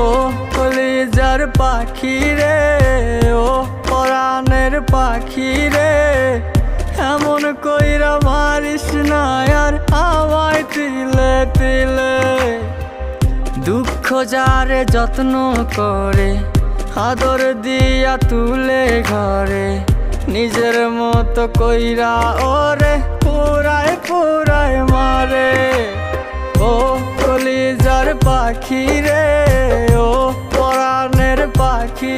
ও কলিজার পাখি রে, ও পরাণের পাখি রে, এমন কইরা মারিস না আর আমায় তিলে তিলে। দুঃখ যারে যত্ন করে, আদর দিয়া তুলে ঘরে, নিজের মতো কইরা ওরে পুরায় পুরায় মারে। ও কলিজার পাখি রে, ও পরাণের পাখি